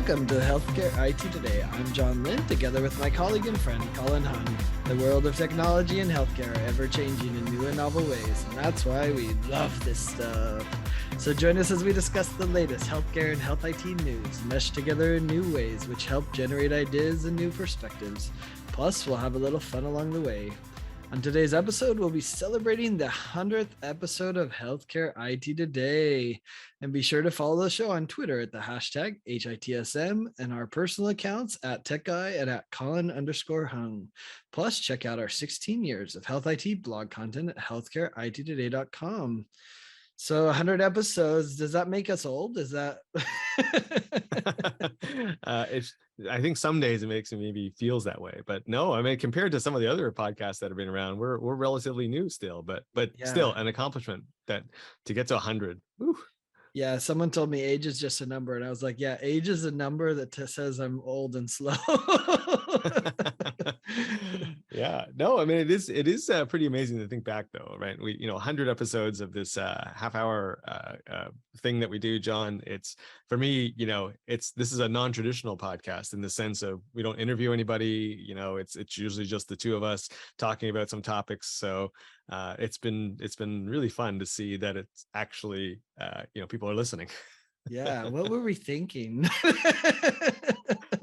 Welcome to Healthcare IT Today. I'm John Lynn, together with my colleague and friend, Colin Hung. The world of technology and healthcare are ever-changing in new and novel ways, and that's why we love this stuff. So join us as we discuss the latest healthcare and health IT news, meshed together in new ways, which help generate ideas and new perspectives. Plus, we'll have a little fun along the way. On today's episode, we'll be celebrating the 100th episode of Healthcare IT Today. And be sure to follow the show on Twitter at the hashtag HITSM and our personal accounts at TechGuy and at Colin_Hung. Plus, check out our 16 years of health IT blog content at healthcareittoday.com. So 100 episodes, does that make us old? Is that? I think some days it makes it maybe feels that way, but no, I mean, compared to some of the other podcasts that have been around, we're relatively new still, but yeah. Still an accomplishment that to get to 100. Whew. Yeah, someone told me age is just a number, and I was like, yeah, age is a number that says I'm old and slow. Yeah, no, I mean, it is pretty amazing to think back though, right? 100 episodes of this half-hour thing that we do, John. It's, for me, this is a non-traditional podcast in the sense of we don't interview anybody. It's usually just the two of us talking about some topics. So it's been really fun to see that it's actually people are listening. Yeah, what were we thinking?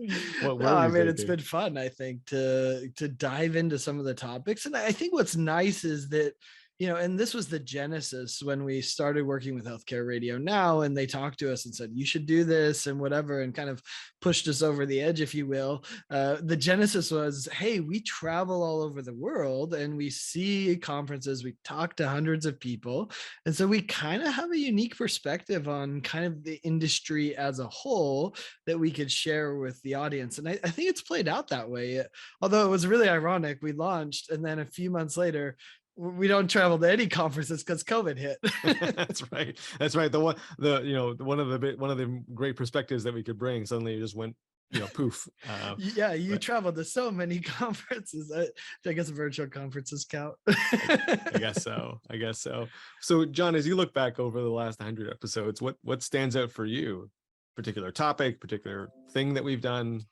It's been fun, I think, to dive into some of the topics. And I think what's nice is that, and this was the genesis when we started working with Healthcare Radio Now, and they talked to us and said, you should do this and whatever, and kind of pushed us over the edge, if you will. The genesis was, hey, we travel all over the world and we see conferences, we talk to hundreds of people. And so we kind of have a unique perspective on kind of the industry as a whole that we could share with the audience. And I think it's played out that way. Although it was really ironic, we launched and then a few months later, we don't travel to any conferences because COVID hit. That's right. One of the great perspectives that we could bring suddenly just went, poof. Yeah, you traveled to so many conferences. I guess virtual conferences count. I guess so. So, John, as you look back over the last 100 episodes, what stands out for you? Particular topic, particular thing that we've done?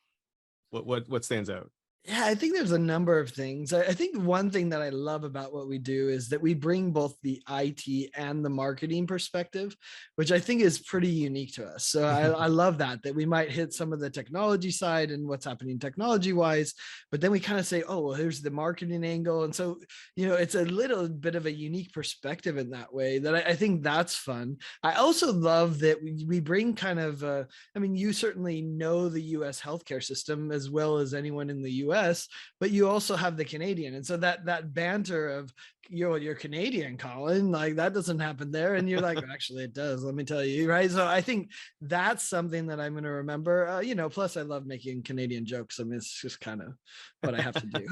What stands out? Yeah, I think there's a number of things. I think one thing that I love about what we do is that we bring both the IT and the marketing perspective, which I think is pretty unique to us. So I love that we might hit some of the technology side and what's happening technology wise, but then we kind of say, oh, well, here's the marketing angle. And so, it's a little bit of a unique perspective in that way that I think that's fun. I also love that we bring kind of, you certainly know the US healthcare system as well as anyone in the US, but you also have the Canadian. And so that banter of you're Canadian, Colin, like that doesn't happen there. And you're like, actually it does, let me tell you, right? So I think that's something that I'm going to remember, plus I love making Canadian jokes. I mean, it's just kind of what I have to do.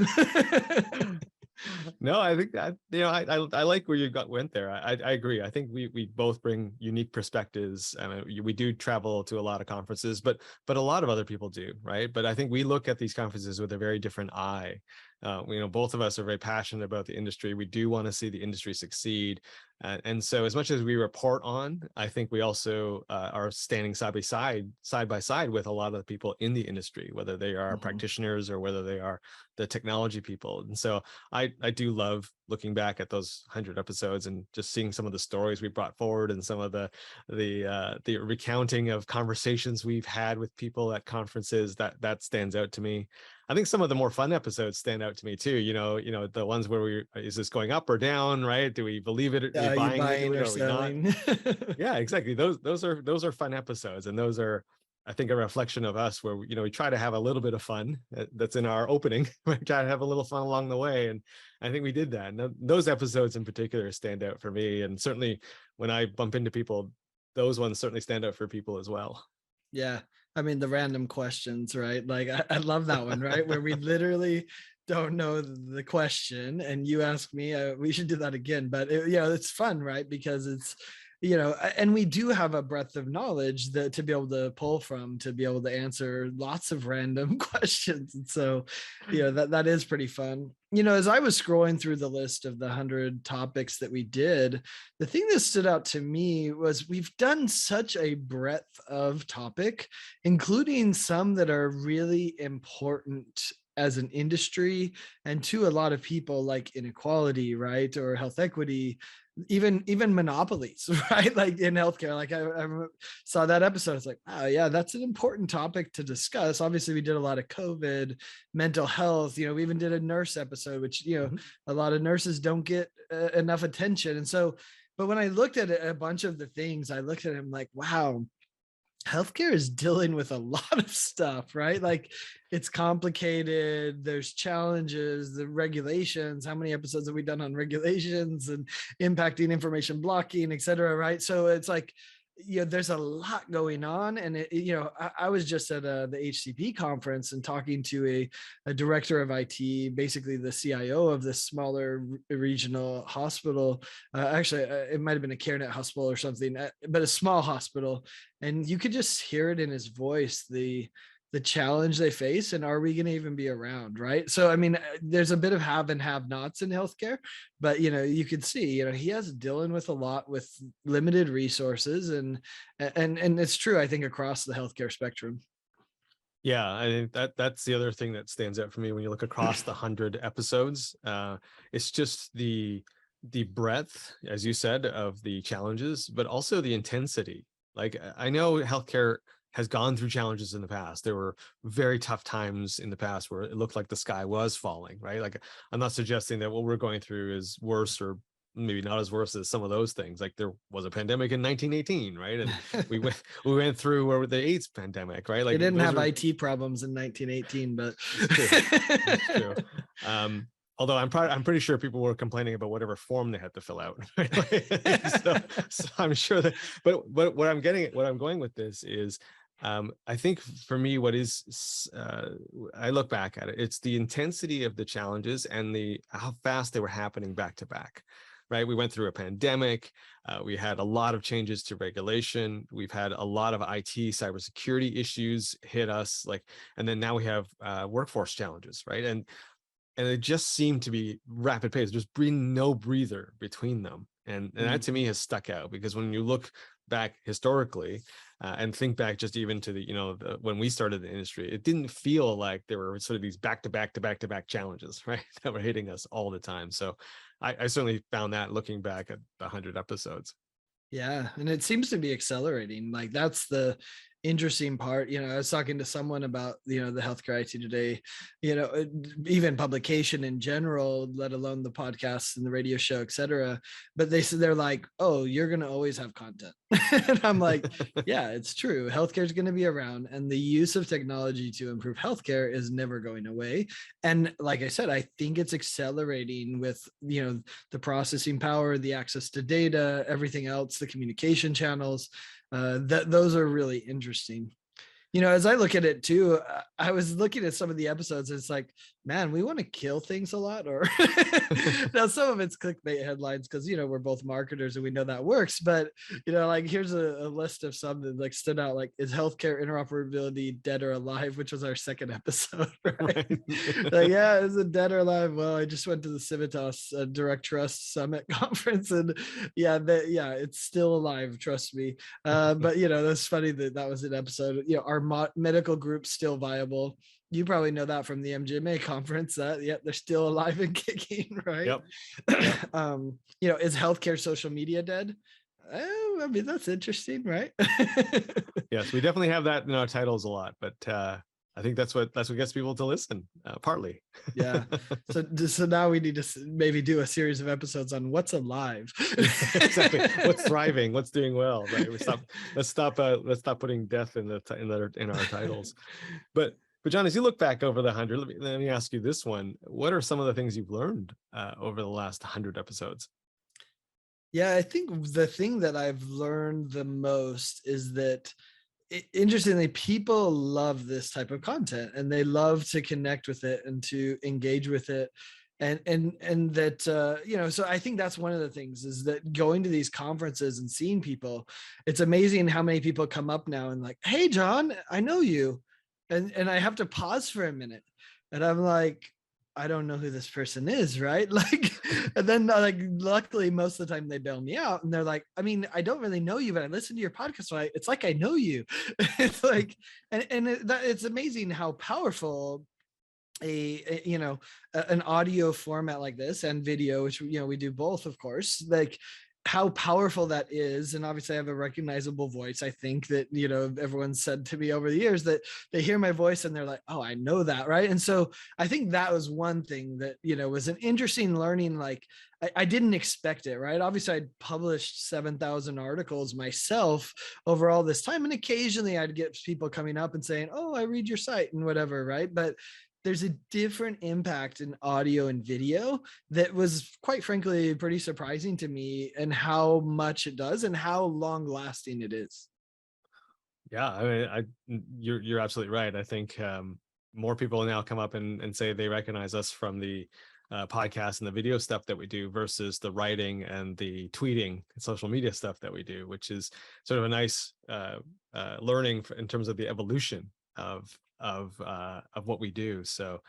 No, I think that, I like where you went there. I agree. I think we both bring unique perspectives. I mean, we do travel to a lot of conferences, but a lot of other people do, right? But I think we look at these conferences with a very different eye. Both of us are very passionate about the industry. We do want to see the industry succeed. And so as much as we report on, I think we also are standing side by side with a lot of the people in the industry, whether they are practitioners or whether they are the technology people. And so I do love looking back at those 100 episodes and just seeing some of the stories we brought forward and some of the recounting of conversations we've had with people at conferences. That stands out to me. I think some of the more fun episodes stand out to me too. The ones where is this going up or down, right? Do we believe it? Are you buying or selling? Yeah, exactly. Those are fun episodes, and those are, I think, a reflection of us where we try to have a little bit of fun. That's in our opening. We try to have a little fun along the way, and I think we did that. And those episodes in particular stand out for me, and certainly when I bump into people, those ones certainly stand out for people as well. Yeah. I mean, the random questions, right? Like I love that one, right? Where we literally don't know the question and you ask me, we should do that again. But it's fun, right? Because it's, and we do have a breadth of knowledge that to be able to pull from, to be able to answer lots of random questions. And so, that is pretty fun. As I was scrolling through the list of the 100 topics that we did, the thing that stood out to me was we've done such a breadth of topic, including some that are really important as an industry and to a lot of people, like inequality, right? Or health equity, even monopolies, right? Like in healthcare, like I saw that episode. It's like, oh yeah, that's an important topic to discuss. Obviously, we did a lot of COVID, mental health. We even did a nurse episode, which a lot of nurses don't get enough attention. And so, but when I looked at a bunch of the things, I looked at him like, wow, healthcare is dealing with a lot of stuff, right? Like it's complicated. There's challenges, the regulations. How many episodes have we done on regulations and impacting information blocking, et cetera, right? So it's like, there's a lot going on. And I was just at the HCP conference and talking to a director of IT, basically the CIO of this smaller regional hospital. Actually, it might've been a CareNet hospital or something, but a small hospital. And you could just hear it in his voice, the challenge they face, and are we going to even be around, right? So I mean, there's a bit of have and have nots in healthcare, but you could see he has dealing with a lot with limited resources, and it's true, I think, across the healthcare spectrum. Yeah, I think that's the other thing that stands out for me when you look across the 100 episodes. It's just the breadth, as you said, of the challenges, but also the intensity. Like I know healthcare has gone through challenges in the past. There were very tough times in the past where it looked like the sky was falling, right? Like I'm not suggesting that what we're going through is worse or maybe not as worse as some of those things. Like there was a pandemic in 1918, right? And we went through where the AIDS pandemic, right? Like they didn't have IT problems in 1918, but it's true. Although I'm pretty sure people were complaining about whatever form they had to fill out. Right? so I'm sure that, but what I'm going with this is, I think for me, I look back at it, it's the intensity of the challenges and how fast they were happening back to back. Right. We went through a pandemic. We had a lot of changes to regulation. We've had a lot of IT cybersecurity issues hit us, and then now we have workforce challenges, right? And it just seemed to be rapid pace. There's been no breather between them, and that to me has stuck out, because when you look back historically and think back just even to when we started the industry, it didn't feel like there were sort of these back to back challenges, right, that were hitting us all the time. So I certainly found that looking back at the 100 episodes. Yeah, and it seems to be accelerating. Like that's the interesting part. I was talking to someone about the healthcare IT today, even publication in general, let alone the podcasts and the radio show, etc. But they're like, oh, you're going to always have content. And I'm like, yeah, it's true. Healthcare is going to be around, and the use of technology to improve healthcare is never going away. And like I said, I think it's accelerating with the processing power, the access to data, everything else, the communication channels. Those are really interesting. As I look at it too, I was looking at some of the episodes. It's like, man, we want to kill things a lot. Or now some of it's clickbait headlines because we're both marketers and we know that works. But like here's a list of some that like stood out. Like, is healthcare interoperability dead or alive? Which was our second episode, right? Like, yeah, is it dead or alive? Well, I just went to the Civitas Direct Trust Summit conference, and yeah, it's still alive. Trust me. But that's funny that was an episode. Our medical group's still viable. You probably know that from the MGMA conference, that they're still alive and kicking, right? Yep. Is healthcare social media dead? I mean, that's interesting, right? Yes, we definitely have that in our titles a lot, but I think that's what gets people to listen, partly. Yeah. So now we need to maybe do a series of episodes on what's alive. Exactly. What's thriving? What's doing well? Right. Let's stop putting death in our titles. But John, as you look back over the 100, let me ask you this one: what are some of the things you've learned over the last 100 episodes? Yeah, I think the thing that I've learned the most is that, interestingly, people love this type of content and they love to connect with it and to engage with it. and that so I think that's one of the things, is that going to these conferences and seeing people, it's amazing how many people come up now and like, hey John, I know you, and I have to pause for a minute, and I'm like, I don't know who this person is, right? Like, and then like, luckily most of the time they bail me out and they're like, I mean, I don't really know you, but I listened to your podcast, so it's like I know you. It's like, it's amazing how powerful an audio format like this, and video, which we do both, of course, like how powerful that is. And obviously I have a recognizable voice. I think that everyone's said to me over the years that they hear my voice and they're like, oh, I know that, right? And so I think that was one thing that was an interesting learning. Like, I didn't expect it, right? Obviously I'd published 7,000 articles myself over all this time, and occasionally I'd get people coming up and saying, oh, I read your site and whatever, right? But there's a different impact in audio and video that was, quite frankly, pretty surprising to me, and how much it does and how long lasting it is. Yeah, I mean, you're absolutely right. I think more people now come up and say they recognize us from the podcast and the video stuff that we do versus the writing and the tweeting and social media stuff that we do, which is sort of a nice learning in terms of the evolution of what we do. So,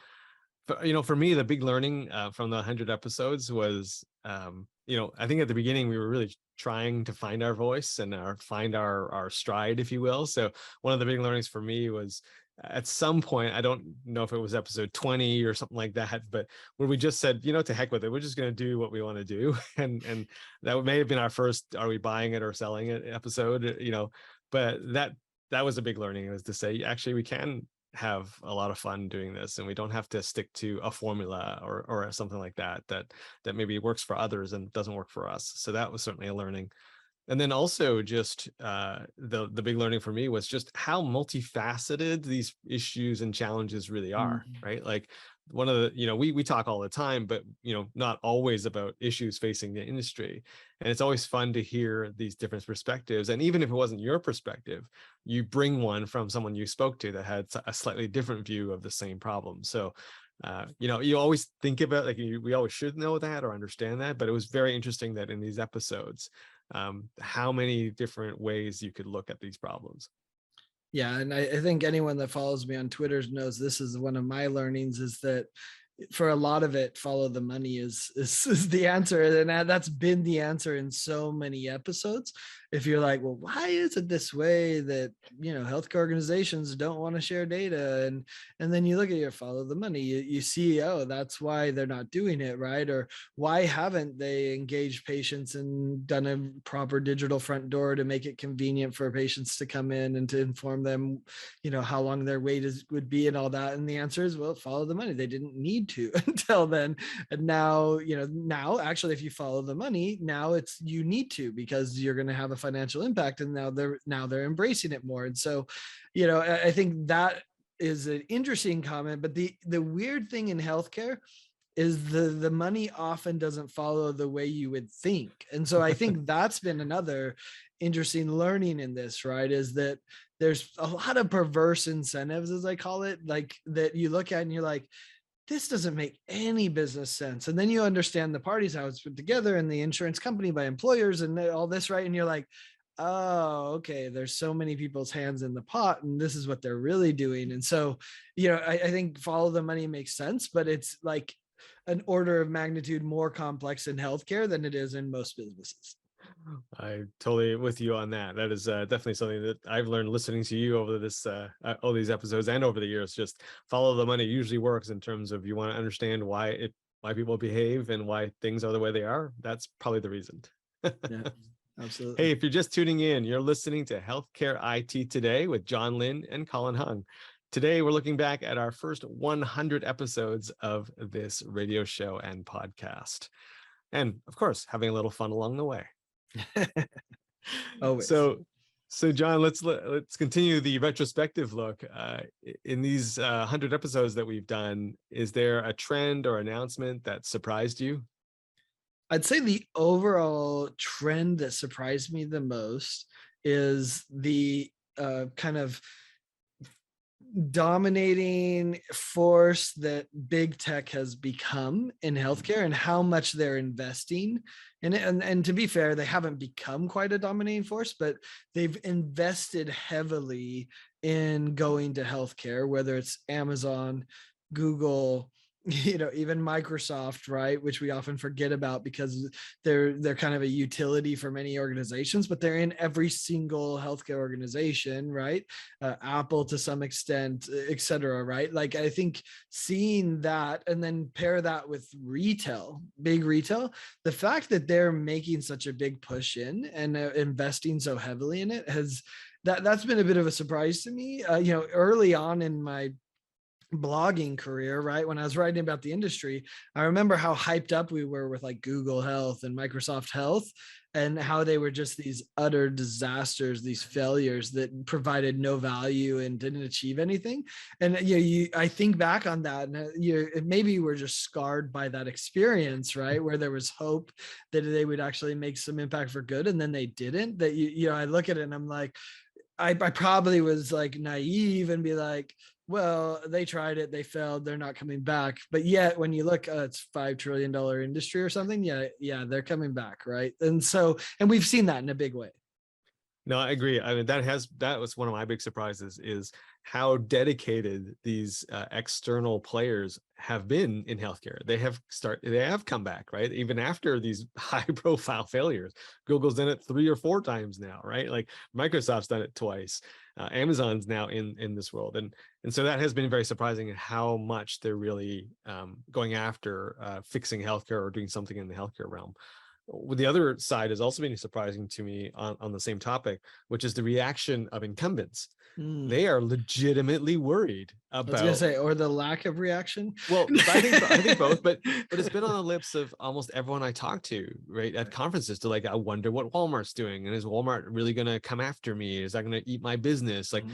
for me, the big learning from the 100 episodes was, I think at the beginning we were really trying to find our voice and find our stride, if you will. So one of the big learnings for me was, at some point, I don't know if it was episode 20 or something like that, but where we just said, to heck with it, we're just going to do what we want to do. And that may have been our first, are we buying it or selling it episode, but that was a big learning, was to say, actually, we can have a lot of fun doing this, and we don't have to stick to a formula or something like that maybe works for others and doesn't work for us. So that was certainly a learning. And then also just the big learning for me was just how multifaceted these issues and challenges really are, right? Like, one of the, we talk all the time, but not always about issues facing the industry. And it's always fun to hear these different perspectives. And even if it wasn't your perspective, you bring one from someone you spoke to that had a slightly different view of the same problem. So you always think about, like, we always should know that or understand that, but it was very interesting that in these episodes, how many different ways you could look at these problems. Yeah, and I think anyone that follows me on Twitter knows this is one of my learnings, is that for a lot of it, follow the money is the answer. And that's been the answer in so many episodes. If you're like, well, why is it this way that, healthcare organizations don't want to share data? And then you look at your follow the money, you see, oh, that's why they're not doing it, right? Or why haven't they engaged patients and done a proper digital front door to make it convenient for patients to come in and to inform them, how long their wait would be and all that? And the answer is, well, follow the money. They didn't need to until then. And now, now actually, if you follow the money, now you need to, because you're going to have a financial impact. And now they're embracing it more. And so, I think that is an interesting comment. But the weird thing in healthcare is the money often doesn't follow the way you would think. And so I think that's been another interesting learning in this, right? Is that there's a lot of perverse incentives, as I call it, like that you look at and you're like, this doesn't make any business sense. And then you understand the parties, how it's put together, and the insurance company by employers and all this, right? And you're like, oh, okay, there's so many people's hands in the pot, and this is what they're really doing. And so, I think follow the money makes sense, but it's like an order of magnitude more complex in healthcare than it is in most businesses. I totally with you on that. That is definitely something that I've learned listening to you over this all these episodes and over the years. Just follow the money usually works in terms of, you want to understand why people behave and why things are the way they are. That's probably the reason. Yeah, absolutely. Hey, if you're just tuning in, you're listening to Healthcare IT Today with John Lynn and Colin Hung. Today, we're looking back at our first 100 episodes of this radio show and podcast. And of course, having a little fun along the way. Always. So John, let's continue the retrospective look. In these 100 episodes that we've done, is there a trend or announcement that surprised you? I'd say the overall trend that surprised me the most is the kind of dominating force that big tech has become in healthcare and how much they're investing in it. And to be fair, they haven't become quite a dominating force, but they've invested heavily in going to healthcare, whether it's Amazon, Google, even Microsoft, right, which we often forget about because they're kind of a utility for many organizations, but they're in every single healthcare organization, right? Apple to some extent, et cetera, right? Like, I think seeing that and then pair that with retail, big retail, the fact that they're making such a big push in and investing so heavily in it that's been a bit of a surprise to me. Early on in my blogging career, right, when I was writing about the industry, I remember how hyped up we were with like Google Health and Microsoft Health, and how they were just these utter disasters, these failures that provided no value and didn't achieve anything. And I think back on that, and maybe we're just scarred by that experience, right, where there was hope that they would actually make some impact for good, and then they didn't. That I look at it and I'm like, I probably was like naive and be like, well, they tried it, they failed, they're not coming back. But yet, when you look, it's $5 trillion industry or something. Yeah, they're coming back, right? And we've seen that in a big way. No, I agree. I mean, that was one of my big surprises, is how dedicated these external players have been in healthcare. They have come back, right? Even after these high profile failures. Google's done it 3 or 4 times now, right? Like Microsoft's done it twice. Amazon's now in this world. And so that has been very surprising, in how much they're really going after fixing healthcare or doing something in the healthcare realm. The other side is also being surprising to me on the same topic, which is the reaction of incumbents. They are legitimately worried I was gonna about, say, or the lack of reaction. well, I think both, but it's been on the lips of almost everyone I talk to, right, at conferences, to like, I wonder what Walmart's doing, and is Walmart really going to come after me? Is that going to eat my business? Like,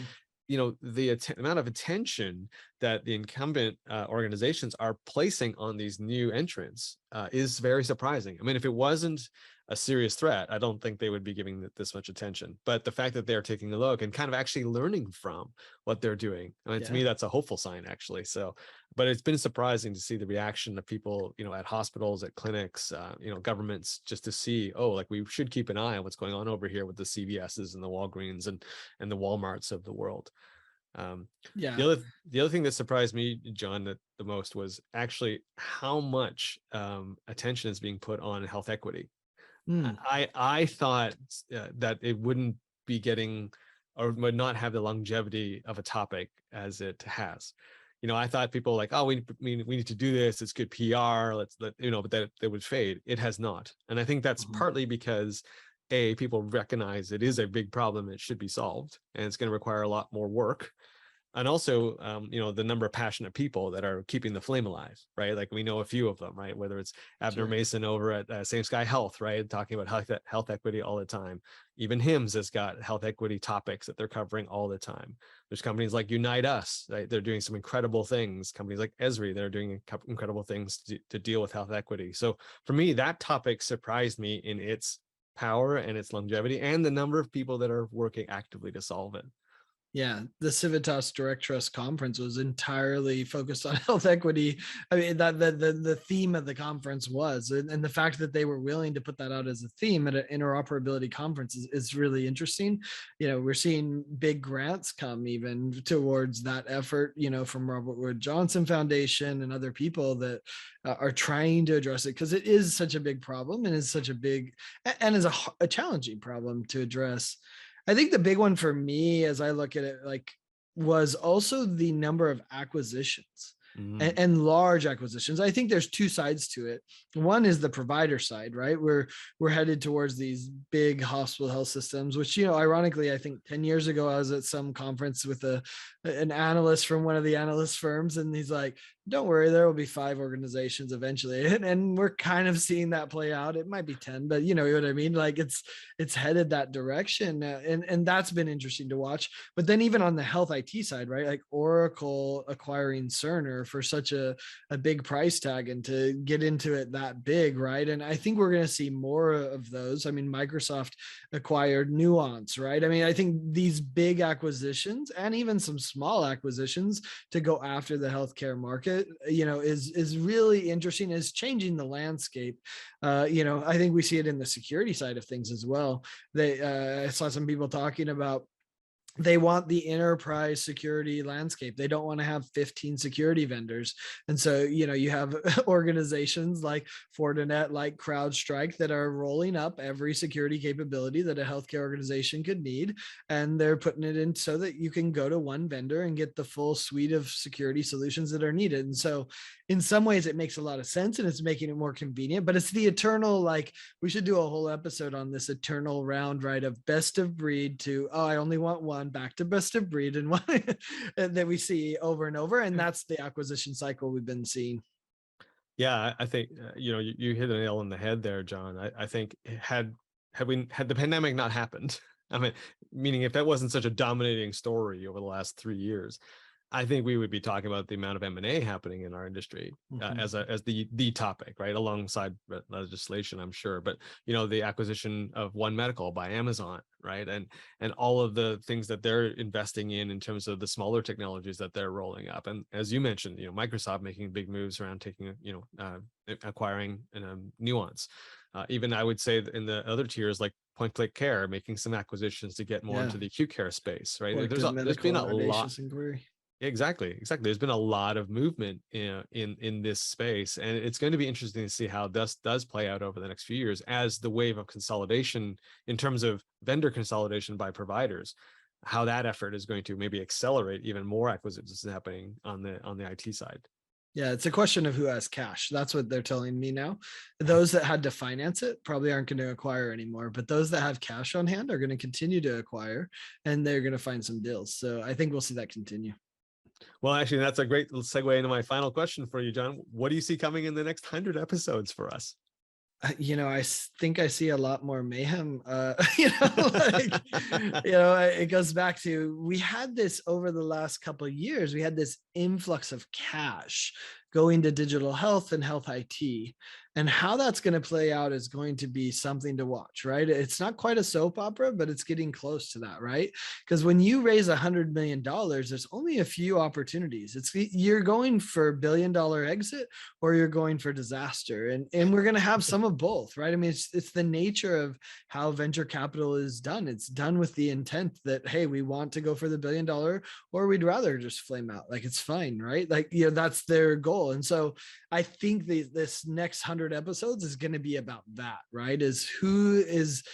the amount of attention that the incumbent organizations are placing on these new entrants is very surprising. I mean, if it wasn't a serious threat, I don't think they would be giving this much attention. But the fact that they're taking a look and kind of actually learning from what they're doing, I mean, to me, that's a hopeful sign, actually. So, but it's been surprising to see the reaction of people, at hospitals, at clinics, governments, just to see, oh, like, we should keep an eye on what's going on over here with the CVSs and the Walgreens and the Walmarts of the world. The other thing that surprised me, John, that the most, was actually how much attention is being put on health equity. I thought that it wouldn't be getting, or would not have the longevity of a topic as it has. I thought people like, oh, we need to do this, it's good PR, but that it would fade. It has not. And I think that's partly because people recognize it is a big problem, it should be solved, and it's going to require a lot more work. And also, the number of passionate people that are keeping the flame alive, right? Like, we know a few of them, right? Whether it's Abner Mason over at Same Sky Health, right? Talking about health equity all the time. Even HIMSS has got health equity topics that they're covering all the time. There's companies like Unite Us, right? They're doing some incredible things. Companies like Esri, they're doing incredible things to deal with health equity. So for me, that topic surprised me in its power and its longevity, and the number of people that are working actively to solve it. Yeah, the Civitas Direct Trust Conference was entirely focused on health equity. I mean, that the theme of the conference was, and the fact that they were willing to put that out as a theme at an interoperability conference is really interesting. We're seeing big grants come even towards that effort, from Robert Wood Johnson Foundation and other people that are trying to address it, because it is such a big problem and is such a big and is a challenging problem to address. I think the big one for me, as I look at it, was also the number of acquisitions and large acquisitions. I think there's 2 sides to it. One is the provider side, right? We're headed towards these big hospital health systems, which, ironically, I think 10 years ago, I was at some conference with an analyst from one of the analyst firms, and he's like, don't worry, there will be 5 organizations eventually. And we're kind of seeing that play out. It might be 10, but you know what I mean? Like, it's headed that direction. And that's been interesting to watch. But then even on the health IT side, right? Like Oracle acquiring Cerner for such a big price tag and to get into it that big, right? And I think we're going to see more of those. I mean, Microsoft acquired Nuance, right? I mean, I think these big acquisitions and even some small acquisitions to go after the healthcare market, is really interesting, is changing the landscape. I think we see it in the security side of things as well. I saw some people talking about they want the enterprise security landscape. They don't want to have 15 security vendors. And so, you have organizations like Fortinet, like CrowdStrike that are rolling up every security capability that a healthcare organization could need. And they're putting it in so that you can go to one vendor and get the full suite of security solutions that are needed. And so in some ways it makes a lot of sense and it's making it more convenient, but it's the eternal, like, we should do a whole episode on this eternal round, right? Of best of breed to, oh, I only want one, back to best of breed, and one that we see over and over. And that's the acquisition cycle we've been seeing. Yeah, I think you hit the nail on the head there, John. I think had the pandemic not happened, I mean, meaning if that wasn't such a dominating story over the last 3 years, I think we would be talking about the amount of M&A happening in our industry as the topic, right, alongside legislation, I'm sure. But the acquisition of One Medical by Amazon, right, and all of the things that they're investing in terms of the smaller technologies that they're rolling up, and as you mentioned, Microsoft making big moves around taking, acquiring Nuance. Even I would say that in the other tiers like Point Click Care, making some acquisitions to get more into the acute care space, right? There's been a lot. Inquiry. Exactly. There's been a lot of movement in this space, and it's going to be interesting to see how this does play out over the next few years as the wave of consolidation in terms of vendor consolidation by providers, how that effort is going to maybe accelerate even more acquisitions happening on the IT side. Yeah, it's a question of who has cash. That's what they're telling me now. Those that had to finance it probably aren't going to acquire anymore, but those that have cash on hand are going to continue to acquire, and they're going to find some deals. So I think we'll see that continue. Well, actually, that's a great segue into my final question for you, John. What do you see coming in the next 100 episodes for us? I think I see a lot more mayhem. It goes back to, we had this over the last couple of years. We had this influx of cash going to digital health and health IT. And how that's going to play out is going to be something to watch, right? It's not quite a soap opera, but it's getting close to that, right? Because when you raise $100 million, there's only a few opportunities. You're going for $1 billion exit, or you're going for disaster. And we're going to have some of both, right? I mean, it's the nature of how venture capital is done. It's done with the intent that, hey, we want to go for the $1 billion, or we'd rather just flame out. Like, it's fine, right? Like, that's their goal. And so I think this next 100 episodes is going to be about that, right? Is who is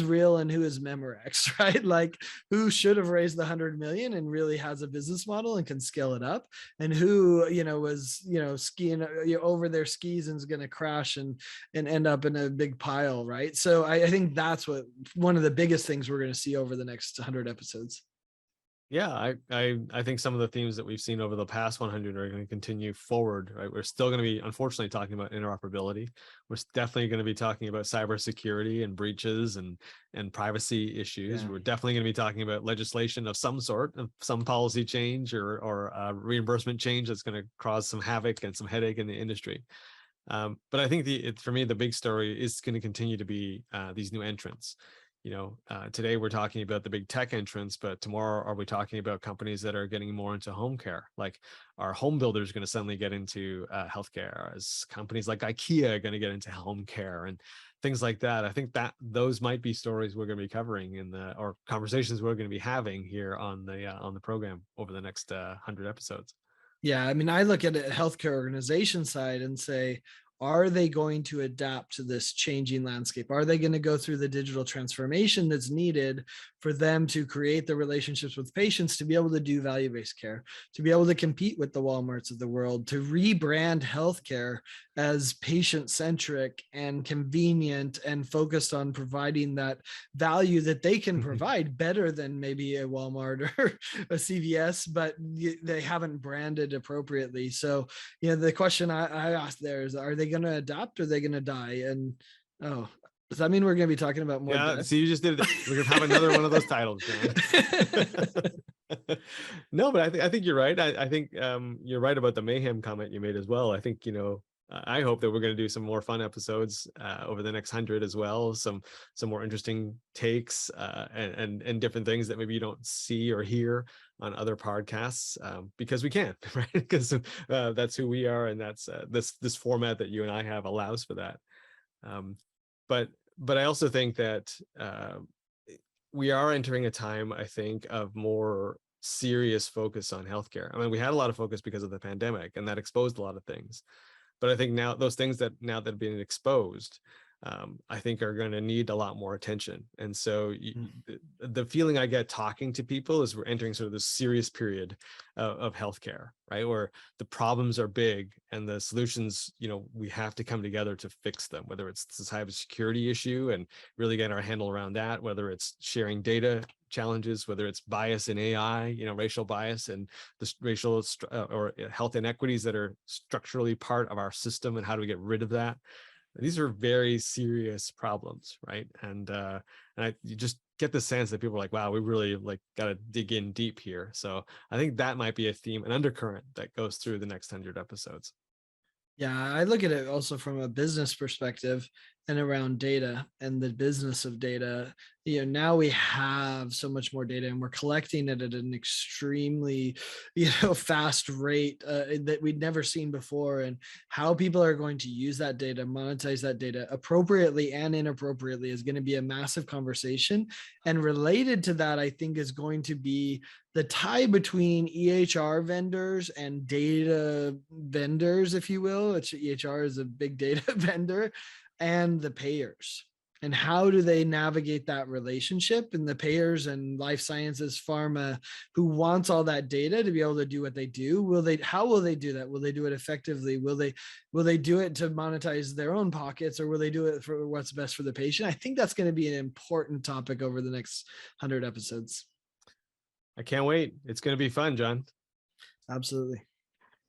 real and who is Memorex, right? Like, who should have raised the 100 million and really has a business model and can scale it up, and who was skiing over their skis and is going to crash and end up in a big pile, right? So I think that's one of the biggest things we're going to see over the next 100 episodes. Yeah, I think some of the themes that we've seen over the past 100 are going to continue forward, right? We're still going to be, unfortunately, talking about interoperability. We're definitely going to be talking about cybersecurity and breaches and privacy issues. Yeah. We're definitely going to be talking about legislation of some sort, of some policy change or reimbursement change that's going to cause some havoc and some headache in the industry. But I think for me, the big story is going to continue to be these new entrants. Today we're talking about the big tech entrants, but tomorrow are we talking about companies that are getting more into home care? Like, are home builders going to suddenly get into healthcare? Is companies like IKEA going to get into home care and things like that? I think that those might be stories we're going to be covering or conversations we're going to be having here on the program over the next 100 episodes. Yeah, I mean, I look at a healthcare organization side and say, are they going to adapt to this changing landscape? Are they going to go through the digital transformation that's needed for them to create the relationships with patients, to be able to do value-based care, to be able to compete with the Walmarts of the world, to rebrand healthcare as patient-centric and convenient and focused on providing that value that they can provide better than maybe a Walmart or a CVS, but they haven't branded appropriately. So, the question I asked there is, are they going to adapt, or are they going to die? And Does that mean we're going to be talking about more? Yeah, death? so you just did it. We're gonna have another one of those titles, John. No, but I think you're right. I think you're right about the mayhem comment you made as well. I think, I hope that we're going to do some more fun episodes over the next 100 as well. Some more interesting takes and different things that maybe you don't see or hear on other podcasts, because we can, right? Because that's who we are, and that's this format that you and I have allows for that. But I also think that we are entering a time, I think, of more serious focus on healthcare. I mean, we had a lot of focus because of the pandemic, and that exposed a lot of things. But I think now those things that have been exposed, I think are going to need a lot more attention. And so the feeling I get talking to people is we're entering sort of this serious period of healthcare, right? Where the problems are big and the solutions, we have to come together to fix them, whether it's the cybersecurity issue and really getting our handle around that, whether it's sharing data challenges, whether it's bias in AI, racial bias and the racial or health inequities that are structurally part of our system, and how do we get rid of that? These are very serious problems, right? And you just get the sense that people are like, wow, we really got to dig in deep here. So I think that might be a theme, an undercurrent that goes through the next 100 episodes. Yeah, I look at it also from a business perspective and around data and the business of data. Now we have so much more data, and we're collecting it at an extremely, fast rate that we'd never seen before. And how people are going to use that data, monetize that data appropriately and inappropriately is going to be a massive conversation. And related to that, I think, is going to be the tie between EHR vendors and data vendors, if you will. EHR is a big data vendor, and the payers. And how do they navigate that relationship? And the payers and life sciences pharma, who wants all that data to be able to do what they do, how will they do that? Will they do it effectively? Will they do it to monetize their own pockets, or will they do it for what's best for the patient? I think that's going to be an important topic over the next 100 episodes. I can't wait. It's going to be fun, John. Absolutely.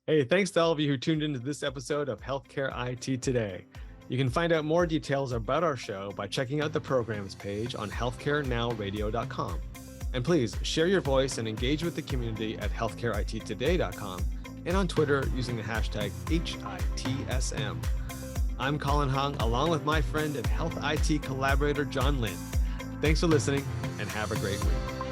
Hey, thanks to all of you who tuned into this episode of Healthcare IT Today. You can find out more details about our show by checking out the programs page on healthcarenowradio.com. And please share your voice and engage with the community at healthcareittoday.com and on Twitter using the hashtag HITSM. I'm Colin Hung, along with my friend and health IT collaborator, John Lynn. Thanks for listening, and have a great week.